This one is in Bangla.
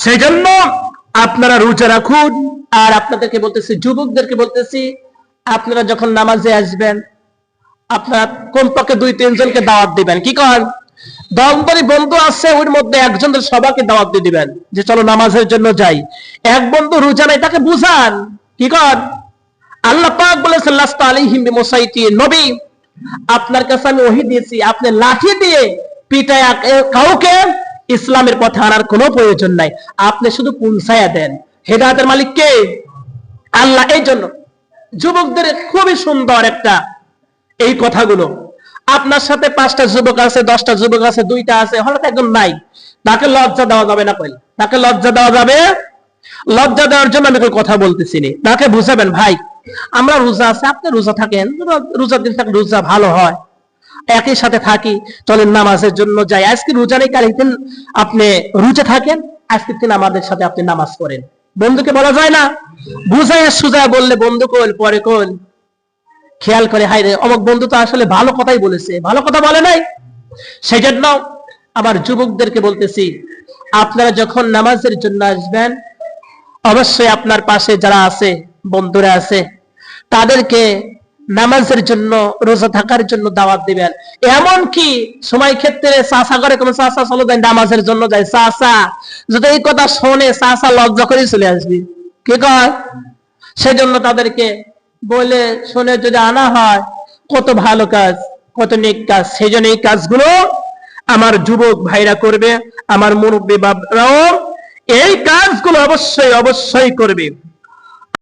সেই জন্য আপনারা রোজা রাখুন। আর আপনাদেরকে বলতেছি, যুবকদেরকে বলতেছি, আপনারা যখন নামাজে আসবেন আপনারা কমপক্ষে 2-3 জনকে দাওয়াত দিবেন। কি কর, দলবলি বন্ধু আছে ওর মধ্যে একজনের সবাইকে দাওয়াত দিয়ে দিবেন যে চলো নামাজের জন্য যাই। এক বন্ধু রোজা নাই তাকে বুঝান। কি কর, আল্লাহ পাক বলেছেন লাস্তা আলাইহিম বিমুসাইতির, নবী আপনার কাছে আমি ওহী দিয়েছি, আপনি লাঠি দিয়ে পিটায়া কাউকে ইসলামের পথে আনার কোনো প্রয়োজন নাই, আপনি শুধু পৌঁছায়া দেন। হেদায়েতের মালিক কে? আল্লাহ। এই জন্য যুবকদের খুবই সুন্দর একটা এই কথাগুলো। আপনার সাথে 5টা যুবক আছে, 10টা যুবক আছে, 2টা আছে, হঠাৎ একজন নাই, তাকে লজ্জা দেওয়া যাবে না। কইল তাকে লজ্জা দেওয়া যাবে? লজ্জা দেওয়ার জন্য আমি কোনো কথা বলতেছি না। তাকে বুঝাবেন, ভাই আমরা রোজা আছে, আপনি রোজা থাকেন, রোজার দিন থাকেন, রোজা ভালো হয়, একই সাথে থাকি, চলেন নামাজের জন্য যাই। আজকে রোজা নেই, কাল দিন আপনি রোজা থাকেন, আজকের দিন আমাদের সাথে আপনি নামাজ পড়েন। বন্ধুকে বলা যায় না? বুঝায় সুজায় বললে বন্ধু কইল, পরে কইল খেয়াল করে, হাই রে অমুক বন্ধু তো আসলে ভালো কথাই বলেছে, ভালো কথা বলে নাই। সেই জন্য আমার যুবকদেরকে বলতেছি, আপনারা যখন নামাজের জন্য আসবেন অবশ্যই আপনার পাশে যারা আছে, বন্ধুরা আছে, তাদেরকে নামাজের জন্য, রোজা থাকার জন্য দাওয়াত দিবেন। এমন কি সময় ক্ষেত্রে চাচা করে কোন চাচা চলে যায় নামাজের জন্য যায়, চাচা যদি এই কথা শোনে চাচা লজ্জা করে চলে আসবে। কি কয়? সেই জন্য তাদেরকে বলে শুনে যদি আনা হয়, কত ভালো কাজ, কত নেক কাজ। সেই জন্য এই কাজগুলো আমার যুবক ভাইরা করবে, আমার মুরব্বী বাবারাও এই কাজগুলো অবশ্যই অবশ্যই করবে।